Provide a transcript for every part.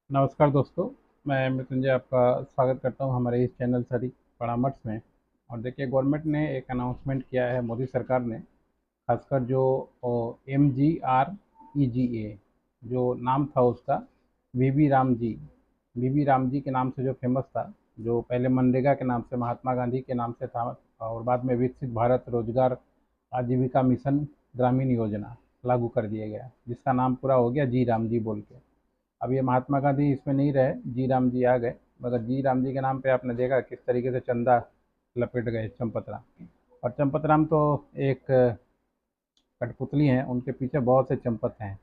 नमस्कार दोस्तों। मैं मृत्युंजय आपका स्वागत करता हूं हमारे इस चैनल सरी परामर्श में। और देखिए, गवर्नमेंट ने एक अनाउंसमेंट किया है, मोदी सरकार ने। खासकर जो MGREGA जो नाम था उसका, वीबी राम जी के नाम से जो फेमस था, जो पहले मनरेगा के नाम से महात्मा गांधी के नाम से था, और बाद में विकसित भारत रोजगार आजीविका मिशन ग्रामीण योजना लागू कर दिया गया, जिसका नाम पूरा हो गया जी राम जी बोल के। अब ये महात्मा गांधी इसमें नहीं रहे, जी राम जी आ गए। मगर जी राम जी के नाम पे आपने देखा किस तरीके से चंदा लपेट गए चंपत राम। और चंपत राम तो एक कठपुतली हैं, उनके पीछे बहुत से चंपत हैं,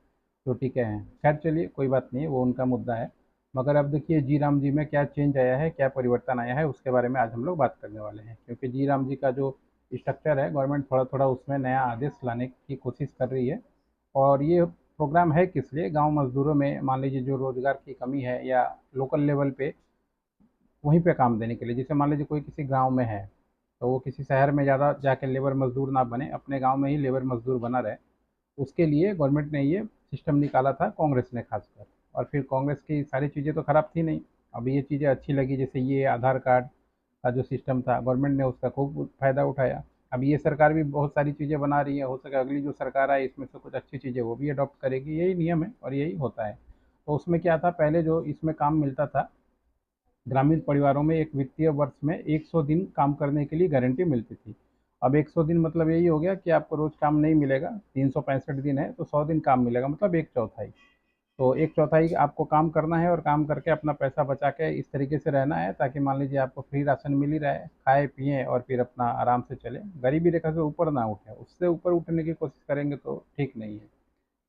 चोटी के हैं। खैर चलिए, कोई बात नहीं है, वो उनका मुद्दा है। मगर अब देखिए, जी राम जी में क्या चेंज आया है, क्या परिवर्तन आया है, उसके बारे में आज हम लोग बात करने वाले हैं। क्योंकि जी राम जी का जो स्ट्रक्चर है, गवर्नमेंट थोड़ा थोड़ा उसमें नया आदेश लाने की कोशिश कर रही है। और ये प्रोग्राम है किस लिए? गांव मजदूरों में मान लीजिए जो रोजगार की कमी है, या लोकल लेवल पे वहीं पे काम देने के लिए। जैसे मान लीजिए कोई किसी गांव में है, तो वो किसी शहर में ज़्यादा जाके लेबर मजदूर ना बने, अपने गांव में ही लेबर मजदूर बना रहे। उसके लिए गवर्नमेंट ने ये सिस्टम निकाला था, कांग्रेस ने खासकर। और फिर कांग्रेस की सारी चीज़ें तो खराब थी नहीं, अब ये चीज़ें अच्छी लगी। जैसे ये आधार कार्ड का जो सिस्टम था, गवर्नमेंट ने उसका खूब फायदा उठाया। अब ये सरकार भी बहुत सारी चीज़ें बना रही है, हो सके अगली जो सरकार आए इसमें से कुछ अच्छी चीज़ें वो भी अडॉप्ट करेगी। यही नियम है और यही होता है। तो उसमें क्या था, पहले जो इसमें काम मिलता था, ग्रामीण परिवारों में एक वित्तीय वर्ष में 100 दिन काम करने के लिए गारंटी मिलती थी। अब 100 दिन मतलब यही हो गया कि आपको रोज काम नहीं मिलेगा। 365 दिन है तो 100 दिन काम मिलेगा, मतलब एक चौथाई। तो एक चौथाई आपको काम करना है और काम करके अपना पैसा बचा के इस तरीके से रहना है, ताकि मान लीजिए आपको फ्री राशन मिल ही रहा है, खाए पिए और फिर अपना आराम से चले, गरीबी रेखा से ऊपर ना उठे। उससे ऊपर उठने की कोशिश करेंगे तो ठीक नहीं है।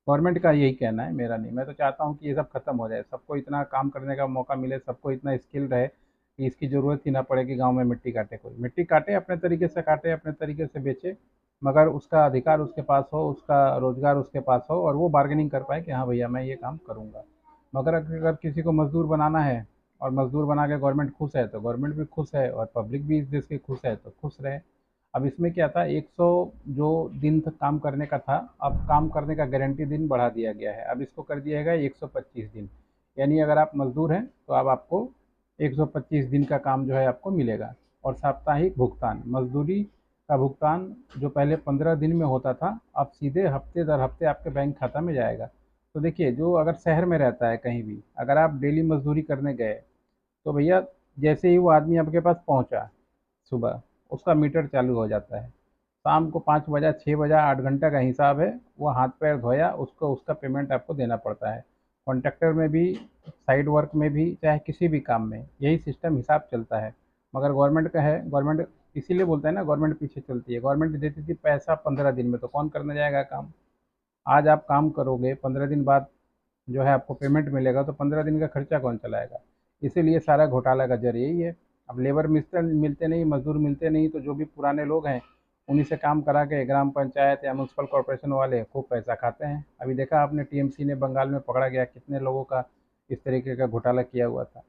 गवर्नमेंट का यही कहना है, मेरा नहीं। मैं तो चाहता हूँ कि ये सब खत्म हो जाए, सबको इतना काम करने का मौका मिले, सबको इतना स्किल रहे कि इसकी ज़रूरत ही ना पड़े कि गांव में मिट्टी काटे। कोई मिट्टी काटे, अपने तरीके से काटे, अपने तरीके से बेचे, मगर उसका अधिकार उसके पास हो, उसका रोजगार उसके पास हो, और वो बार्गेनिंग कर पाए कि हाँ भैया मैं ये काम करूँगा। मगर अगर किसी को मजदूर बनाना है और मजदूर बना के गवर्नमेंट खुश है, तो गवर्नमेंट भी खुश है और पब्लिक भी इस देश की खुश है, तो खुश रहे। अब इसमें क्या था, 100 जो दिन तक काम करने का था, अब काम करने का गारंटी दिन बढ़ा दिया गया है। अब इसको कर दिया गया 125 दिन। यानी अगर आप मजदूर हैं तो अब आपको 125 दिन का काम जो है आपको मिलेगा। और साप्ताहिक भुगतान, मजदूरी का भुगतान जो पहले 15 दिन में होता था, अब सीधे हफ्ते दर हफ्ते आपके बैंक खाता में जाएगा। तो देखिए, जो अगर शहर में रहता है कहीं भी, अगर आप डेली मजदूरी करने गए, तो भैया जैसे ही वो आदमी आपके पास पहुंचा सुबह, उसका मीटर चालू हो जाता है। शाम को 5 बजा 6 बजा 8 घंटा का हिसाब है, वो हाथ पैर धोया, उसको उसका पेमेंट आपको देना पड़ता है। कॉन्ट्रैक्टर में भी, साइड वर्क में भी, चाहे किसी भी काम में यही सिस्टम हिसाब चलता है। मगर गवर्नमेंट का है, गवर्नमेंट इसीलिए बोलता है ना, गवर्नमेंट पीछे चलती है। गवर्नमेंट देती थी पैसा 15 दिन में, तो कौन करने जाएगा काम? आज आप काम करोगे, 15 दिन बाद जो है आपको पेमेंट मिलेगा, तो 15 दिन का खर्चा कौन चलाएगा? इसीलिए सारा घोटाला का जर यही है। अब लेबर मिलते मिलते नहीं, मजदूर मिलते नहीं, तो जो भी पुराने लोग हैं उन्हीं से काम करा के ग्राम पंचायत या म्यूनसिपल कॉरपोरेशन वाले खूब पैसा खाते हैं। अभी देखा आपने, टीएमसी ने बंगाल में पकड़ा गया, कितने लोगों का इस तरीके का घोटाला किया हुआ था।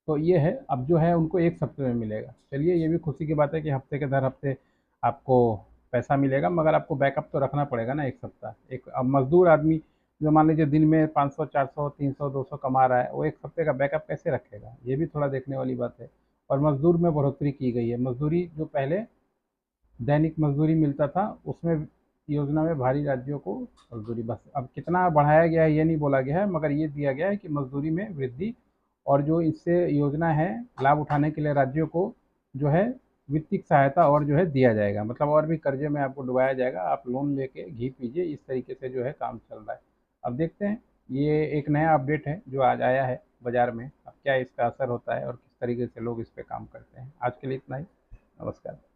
तो ये है, अब जो है उनको एक हफ्ते में मिलेगा। चलिए, ये भी खुशी की बात है कि हफ्ते के दर हफ्ते आपको पैसा मिलेगा, मगर आपको बैकअप तो रखना पड़ेगा ना। एक सप्ताह, एक अब मजदूर आदमी जो मान लीजिए दिन में 500 400 300 200 कमा रहा है, वो एक हफ्ते का बैकअप कैसे रखेगा? ये भी थोड़ा देखने वाली बात है। और मजदूर में बढ़ोतरी की गई है। मजदूरी जो पहले दैनिक मजदूरी मिलता था, उसमें योजना में भारी राज्यों को मजदूरी, बस अब कितना बढ़ाया गया है ये नहीं बोला गया है, मगर ये दिया गया है कि मजदूरी में वृद्धि। और जो इससे योजना है, लाभ उठाने के लिए राज्यों को जो है वित्तीय सहायता और जो है दिया जाएगा, मतलब और भी कर्जे में आपको डुबाया जाएगा, आप लोन लेके घी पीजिए, इस तरीके से जो है काम चल रहा है। अब देखते हैं, ये एक नया अपडेट है जो आज आया है बाजार में। अब क्या इसका असर होता है और किस तरीके से लोग इस पे काम करते हैं। आज के लिए इतना ही। नमस्कार।